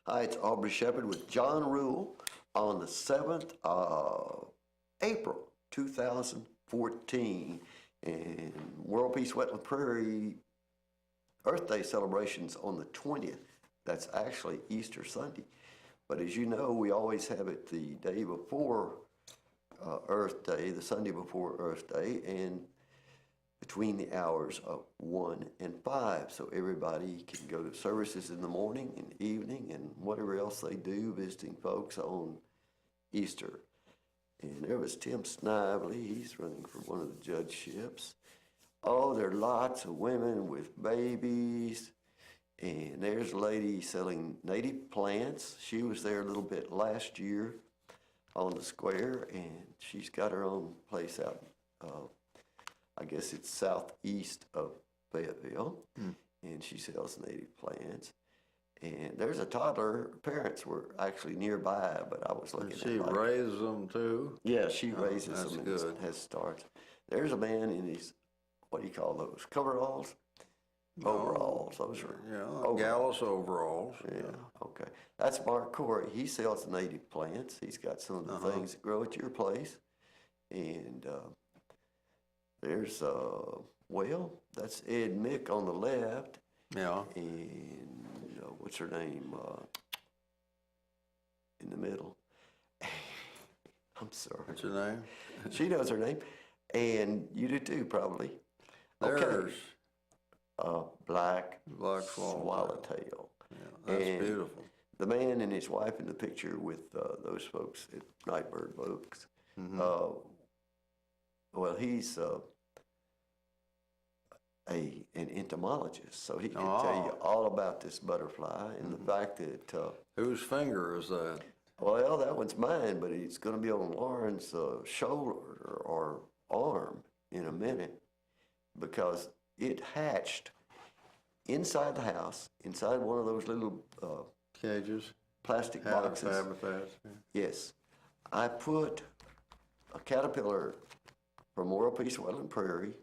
Hi, it's Aubrey Shepherd with John Rule on the 7th of April 2014. And World Peace Wetland Prairie Earth Day celebrations on the 20th. That's actually Easter Sunday. But as you know, we always have it the day before Earth Day, the Sunday before Earth Day, and between the hours of 1 and 5. So everybody can go to services in the morning and evening and whatever else they do, visiting folks on Easter. And there was Tim Snively. He's running for one of the judgeships. Oh, there are lots of women with babies. And there's a lady selling native plants. She was there a little bit last year on the square, and she's got her own place out I guess it's southeast of Fayetteville, and she sells native plants. And there's a toddler. Her parents were actually nearby, but I was looking at she raises them too? Yeah, she raises that's them good. and has starts. There's a man in his, what do you call those, coveralls? Overalls, those are overalls. Gallus overalls. Yeah, okay. That's Mark Corey. He sells native plants. He's got some of the things that grow at your place. And there's, well, that's Ed Mick on the left. Yeah. And what's her name in the middle? I'm sorry. What's her name? She knows her name. And you do too, probably. There's black swallowtail. Yeah, that's beautiful. The man and his wife in the picture with those folks at Nightbird folks. Well, he's an entomologist, so he can tell you all about this butterfly and the fact that... whose finger is that? Well, that one's mine, but it's going to be on Lauren's shoulder or arm in a minute, because it hatched inside the house, inside one of those little cages, plastic boxes. Habitats. Yeah. Yes. I put a caterpillar from World Peace Wetland Prairie,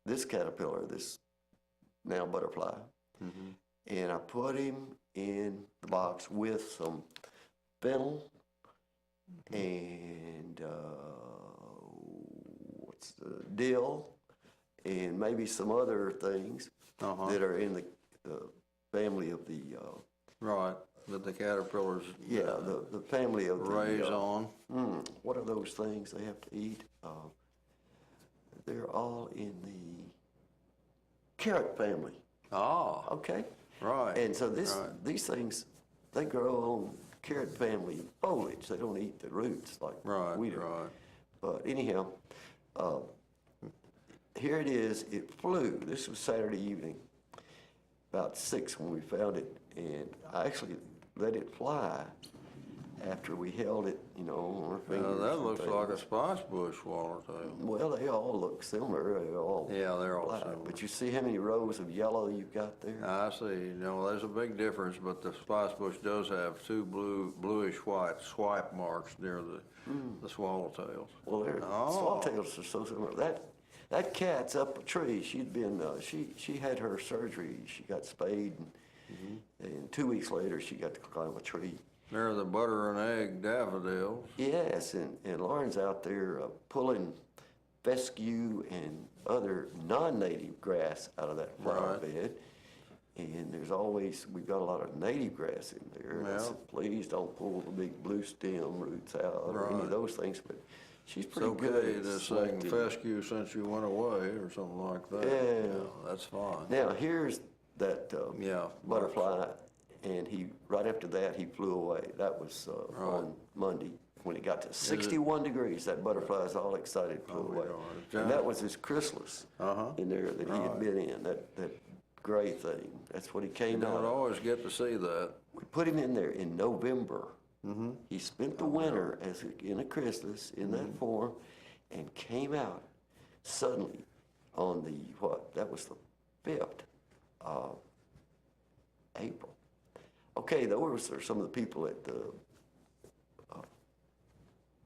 this caterpillar, this now butterfly, and I put him in the box with some fennel and dill and maybe some other things that are in the family of the right, that the caterpillars the family of raise on. What are those things they have to eat? They're all in the carrot family. Oh, Okay. right. And so these things, they grow on carrot family foliage. They don't eat the roots like we do. Right. But anyhow, here it is. It flew. This was Saturday evening, about 6 when we found it, and I actually let it fly after we held it, on our fingers. That looks like a spice bush swallowtail. Well, they all look similar. They're all they're all black. similar. But you see how many rows of yellow you've got there? I see. There's a big difference, but the spice bush does have two bluish-white swipe marks near the swallowtails. Well, swallowtails are so similar. That cat's up a tree. She'd been she had her surgery. She got spayed, and 2 weeks later she got to climb a tree. They're the butter and egg daffodils. Yes, and Lauren's out there pulling fescue and other non-native grass out of that flower bed. And we've got a lot of native grass in there. And I said, please don't pull the big blue stem roots out or any of those things. But she's pretty good at to sing fescue since you went away or something like that. Yeah. That's fine. Now, here's that butterfly. And right after that, he flew away. That was on Monday. When it got to 61 degrees, that butterfly's all excited, flew away. And that was his chrysalis in there that he had been in, that gray thing. That's what he came out. You don't always get to see that. We put him in there in November. He spent the winter in a chrysalis in that form and came out suddenly on that was the 5th of April. Okay, those are some of the people at the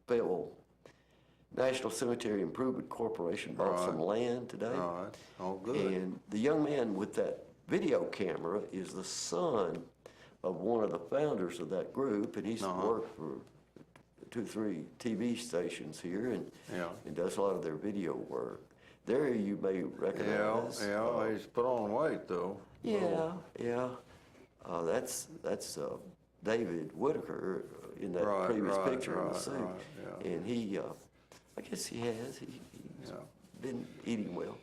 Fayetteville National Cemetery Improvement Corporation bought some land today. Right. Oh, good. And the young man with that video camera is the son of one of the founders of that group, and he's worked for 2, 3 TV stations here, and does a lot of their video work. There you may recognize. He's put on weight though. Yeah. That's David Whitaker in that previous picture in the suit. And he, I guess he has. He's been eating well.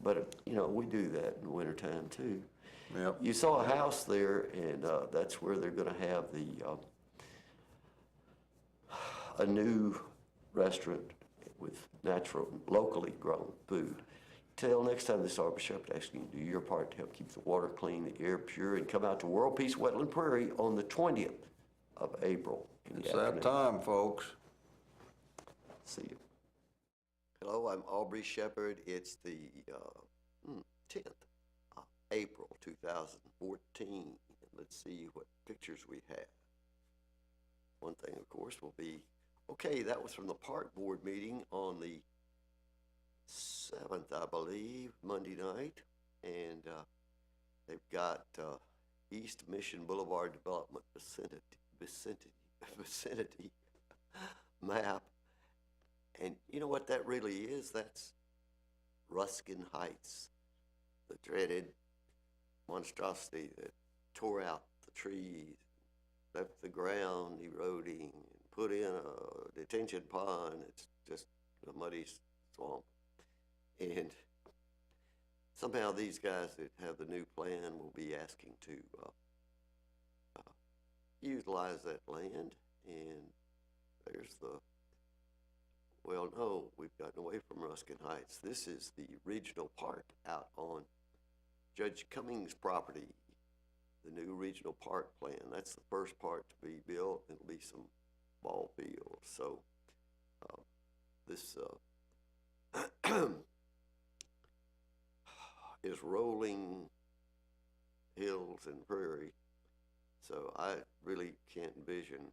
But, we do that in the wintertime too. Yep. You saw a house there, and that's where they're going to have a new restaurant with natural, locally grown food. Till next time this Aubrey Shepherd asks you to do your part to help keep the water clean, the air pure, and come out to World Peace Wetland Prairie on the 20th of April. It's that time, folks. See you. Hello, I'm Aubrey Shepherd. It's the 10th of April 2014. Let's see what pictures we have. One thing, of course, will be, okay, that was from the park board meeting on the 7th, I believe, Monday night. And they've got East Mission Boulevard Development vicinity map. And you know what that really is? That's Ruskin Heights, the dreaded monstrosity that tore out the trees, left the ground eroding, and put in a detention pond. It's just a muddy swamp. And somehow these guys that have the new plan will be asking to utilize that land. And there's the, well, no, we've gotten away from Ruskin Heights. This is the regional park out on Judge Cummings' property, the new regional park plan. That's the first part to be built. It'll be some ball fields. So this is rolling hills and prairie. So I really can't envision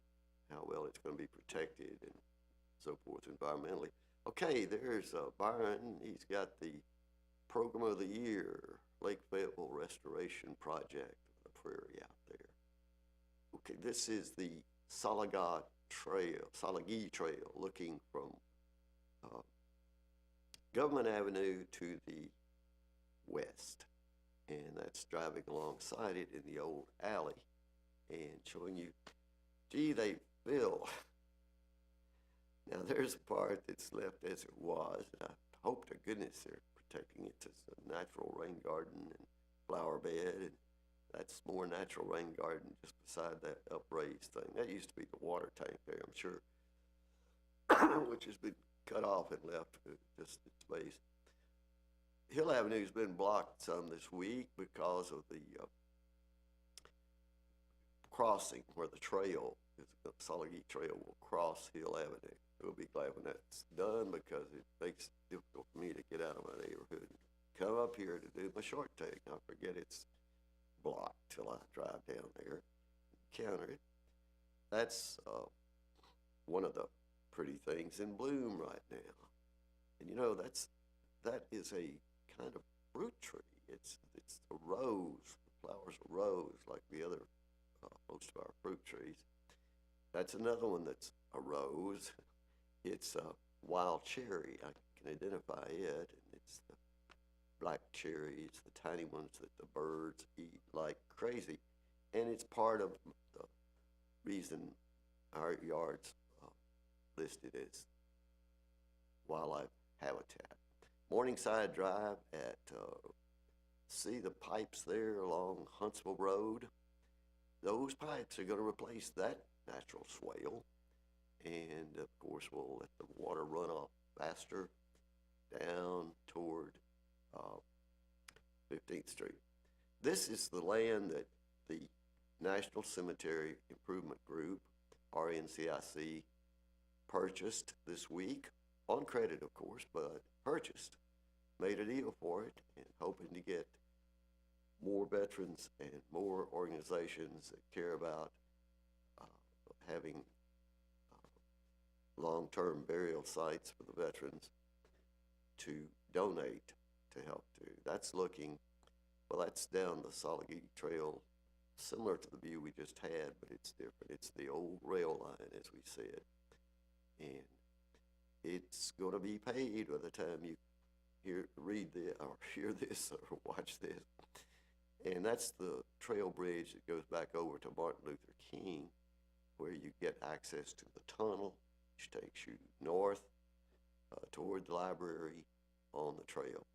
how well it's going to be protected and so forth environmentally. Okay, there's Byron. He's got the Program of the Year, Lake Fayetteville Restoration Project, the prairie out there. Okay, this is the Salagee Trail, looking from Government Avenue to the west. And that's driving alongside it in the old alley and showing you, gee, they fill. Now there's a part that's left as it was, and I hope to goodness they're protecting it as a natural rain garden and flower bed, and that's more natural rain garden just beside that upraised thing. That used to be the water tank there, I'm sure, which has been cut off and left just its base. Hill Avenue's been blocked some this week because of the crossing where the trail, the Salagee Trail will cross Hill Avenue. We'll be glad when that's done because it makes it difficult for me to get out of my neighborhood and come up here to do my short take. I forget it's blocked till I drive down there and counter it. That's one of the pretty things in bloom right now. And you know, that is a kind of fruit tree. It's a rose. The flowers are rose like the other most of our fruit trees. That's another one that's a rose. It's a wild cherry. I can identify it. And it's the black cherries, the tiny ones that the birds eat like crazy. And it's part of the reason our yard's listed as wildlife habitat. Morningside Drive at, see the pipes there along Huntsville Road? Those pipes are going to replace that natural swale. And of course, we'll let the water run off faster down toward 15th Street. This is the land that the National Cemetery Improvement Group, RNCIC, purchased this week, on credit of course, but purchased, made a deal for it, and hoping to get more veterans and more organizations that care about having long-term burial sites for the veterans to donate to help do. That's looking, well, that's down the Salagee Trail similar to the view we just had, but it's different. It's the old rail line, as we said. And it's going to be paid by the time you read this or hear this or watch this. And that's the trail bridge that goes back over to Martin Luther King, where you get access to the tunnel, which takes you north toward the library on the trail.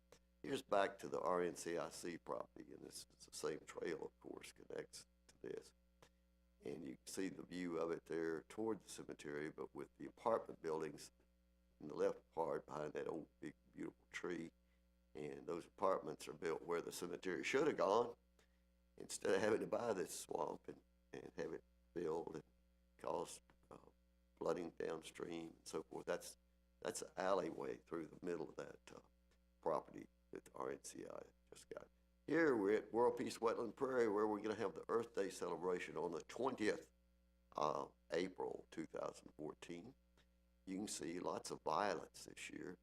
Here's back to the RNCIC property, and this is the same trail, of course, connects to this. And you can see the view of it there toward the cemetery, but with the apartment buildings in the left part behind that old big beautiful tree. And those apartments are built where the cemetery should have gone, instead of having to buy this swamp and have it filled and cause flooding downstream and so forth. That's an alleyway through the middle of that property that the RNCI just got. Here we're at World Peace Wetland Prairie, where we're going to have the Earth Day celebration on the 20th of April 2014. You can see lots of violets this year,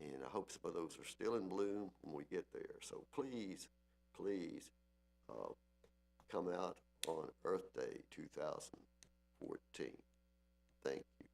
and I hope some of those are still in bloom when we get there. So please, please come out on Earth Day 2014. Thank you.